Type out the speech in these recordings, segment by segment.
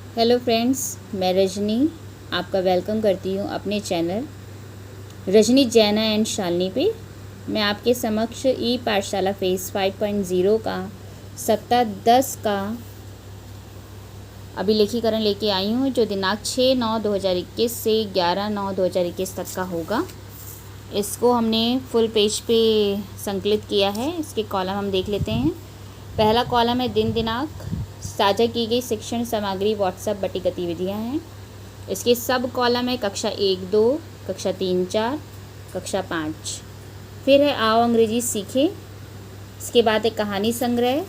Hello friends, मैं रजनी आपका welcome करती हूँ अपने चैनल रजनी जैना एंड शालिनी पे। मैं आपके समक्ष ई पाठशाला फेज़ 5.0 का सप्ताह 10 का अभिलेखीकरण लेके आई हूँ, जो दिनांक 6/9/2021 से 11/9/2021 तक का होगा। इसको हमने फुल पेज पे संकलित किया है। इसके कॉलम हम देख लेते हैं। पहला कॉलम है दिन दिनांक, साझा की गई शिक्षण सामग्री व्हाट्सएप बटी गतिविधियाँ हैं। इसके सब कॉलम है कक्षा 1-2, कक्षा 3-4, कक्षा 5। फिर है आओ अंग्रेजी सीखें। इसके बाद है कहानी संग्रह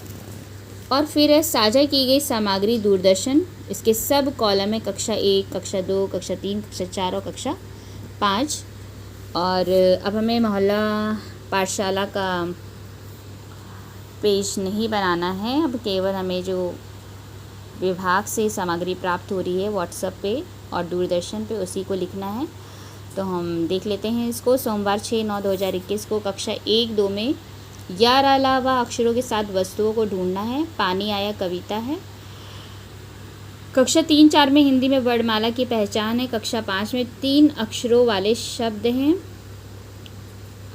और फिर है साझा की गई सामग्री दूरदर्शन। इसके सब कॉलम है कक्षा 1, कक्षा 2, कक्षा 3, कक्षा 4 और कक्षा 5। और अब हमें मोहल्ला पाठशाला का पेज नहीं बनाना है। अब केवल हमें जो विभाग से सामग्री प्राप्त हो रही है व्हाट्सएप पे और दूरदर्शन पे, उसी को लिखना है। तो हम देख लेते हैं इसको। सोमवार 6/9/2021 को कक्षा 1-2 में या अलावा अक्षरों के साथ वस्तुओं को ढूंढना है। पानी आया कविता है। कक्षा 3-4 में हिंदी में वर्णमाला की पहचान है। कक्षा 5 में 3 अक्षरों वाले शब्द हैं।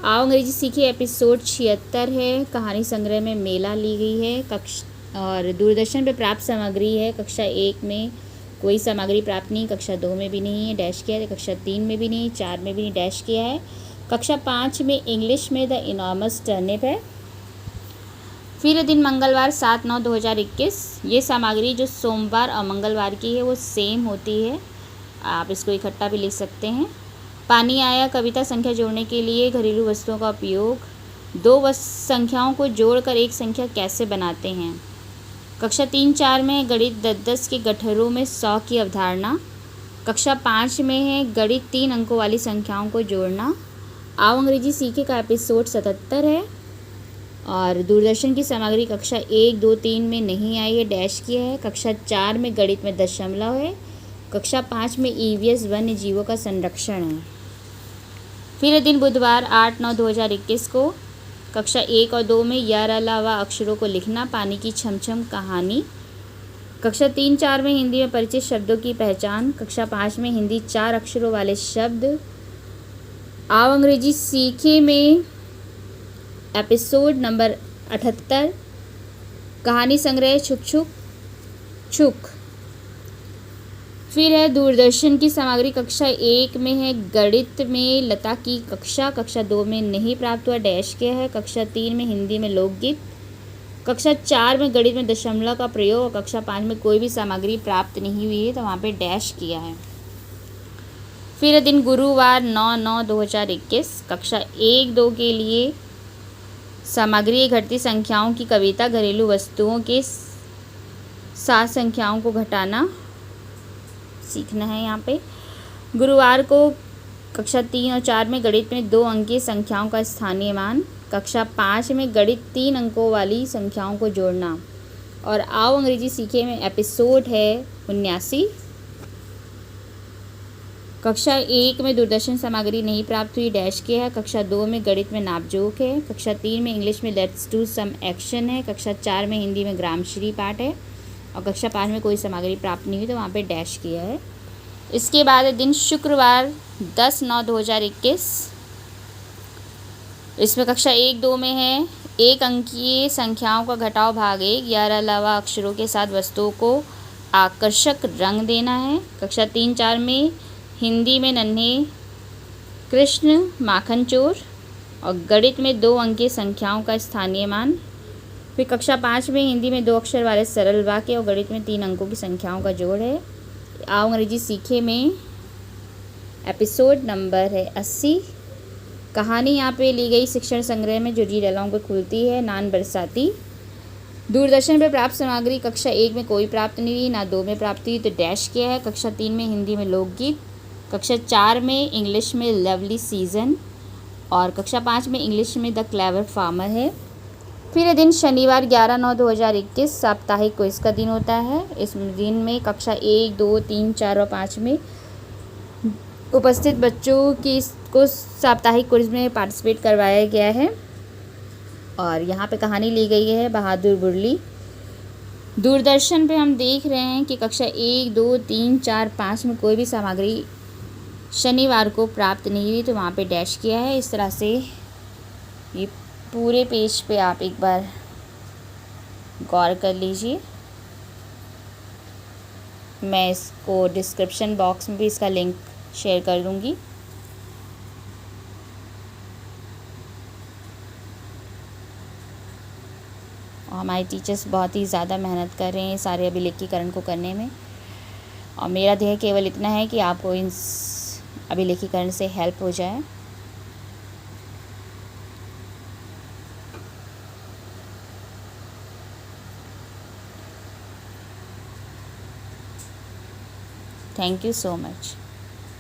आओ अंग्रेजी सीखिए एपिसोड 76 है। कहानी संग्रह में मेला ली गई है। और दूरदर्शन पे प्राप्त सामग्री है। कक्षा 1 में कोई सामग्री प्राप्त नहीं, कक्षा 2 में भी नहीं है, डैश किया है। कक्षा 3 में भी नहीं, 4 में भी नहीं, डैश किया है। कक्षा 5 में इंग्लिश में द इनॉर्मस टर्निप है। फिर दिन मंगलवार 7/9/2021। ये सामग्री जो सोमवार और मंगलवार की है वो सेम होती है, आप इसको इकट्ठा भी लिख सकते हैं। पानी आया कविता संख्या जोड़ने के लिए घरेलू वस्तुओं का उपयोग। 2 संख्याओं को जोड़कर एक संख्या कैसे बनाते हैं। कक्षा 3-4 में गणित 10-10 के गठरों में 100 की अवधारणा। कक्षा 5 में है गणित 3 अंकों वाली संख्याओं को जोड़ना। आओ अंग्रेजी सीखे का एपिसोड 77 है। और दूरदर्शन की सामग्री कक्षा 1, 2, 3 में नहीं आई है, डैश किया है। कक्षा 4 में गणित में दशमलव है। कक्षा 5 में EVS वन्य जीवों का संरक्षण है। फिर दिन बुधवार 8/9/2021 को कक्षा 1 और 2 में या अलावा अक्षरों को लिखना। पानी की छमछम कहानी। कक्षा 3-4 में हिंदी में परिचित शब्दों की पहचान। कक्षा 5 में हिंदी 4 अक्षरों वाले शब्द। आओ अंग्रेजी सीखे में एपिसोड नंबर 78 कहानी संग्रह छुक छुक छुक। फिर है दूरदर्शन की सामग्री कक्षा 1 में है गणित में लता की कक्षा 2 में नहीं प्राप्त हुआ, डैश किया है। कक्षा 3 में हिंदी में लोकगीत। कक्षा 4 में गणित में दशमलव का प्रयोग। और कक्षा 5 में कोई भी सामग्री प्राप्त नहीं हुई है, तो वहाँ पे डैश किया है। फिर दिन गुरुवार 9/9/2021 कक्षा 1-2 के लिए सामग्री घटती संख्याओं की कविता। घरेलू वस्तुओं के 7 संख्याओं को घटाना सीखना है। यहाँ पे गुरुवार को कक्षा 3 और 4 में गणित में 2 अंकीय संख्याओं का स्थानीय मान। कक्षा 5 में गणित 3 अंकों वाली संख्याओं को जोड़ना। और आओ अंग्रेजी सीखे में एपिसोड है 79। कक्षा 1 में दूरदर्शन सामग्री नहीं प्राप्त हुई, डैश किया है। कक्षा 2 में गणित में नापजोक है। कक्षा 3 में इंग्लिश में लेट्स डू सम एक्शन है। कक्षा 4 में हिंदी में ग्रामश्री पाठ है। और कक्षा 5 में कोई सामग्री प्राप्त नहीं हुई, तो वहाँ पे डैश किया है। इसके बाद दिन शुक्रवार 10/9/2021। इसमें कक्षा 1-2 में है 1 अंकीय संख्याओं का घटाव भाग 1 या अलावा अक्षरों के साथ वस्तुओं को आकर्षक रंग देना है। कक्षा 3-4 में हिंदी में नन्हे कृष्ण माखन चोर। और गणित में 2 अंकीय संख्याओं का स्थानीय मान। फिर कक्षा 5 में हिंदी में 2 अक्षर वाले सरल वाक्य और गणित में 3 अंकों की संख्याओं का जोड़ है। आओ अंग्रेजी सीखे में एपिसोड नंबर है 80। कहानी यहाँ पे ली गई शिक्षण संग्रह में जो रीड अलाउंग पे खुलती है। नान बरसाती। दूरदर्शन पर प्राप्त सामग्री कक्षा 1 में कोई प्राप्त नहीं हुई, ना 2 में प्राप्त हुई, तो डैश किया है। कक्षा 3 में हिंदी में लोकगीत। कक्षा 4 में इंग्लिश में लवली सीजन। और कक्षा 5 में इंग्लिश में द क्लेवर फार्मर है। फिर दिन शनिवार 11/9/2021 साप्ताहिक क्विज का दिन होता है। इस दिन में कक्षा 1, 2, 3, 4 और 5 में उपस्थित बच्चों की को साप्ताहिक क्विज में पार्टिसिपेट करवाया गया है। और यहाँ पे कहानी ली गई है बहादुर बुरली। दूरदर्शन पे हम देख रहे हैं कि कक्षा 1, 2, 3, 4, 5 में कोई भी सामग्री शनिवार को प्राप्त नहीं हुई, तो वहाँ पे डैश किया है। इस तरह से ये पूरे पेज पे आप एक बार गौर कर लीजिए। मैं इसको डिस्क्रिप्शन बॉक्स में भी इसका लिंक शेयर कर दूँगी। और हमारे टीचर्स बहुत ही ज़्यादा मेहनत कर रहे हैं सारे अभिलेखीकरण को करने में, और मेरा ध्येय केवल इतना है कि आपको इन अभिलेखीकरण से हेल्प हो जाए। Thank you so much.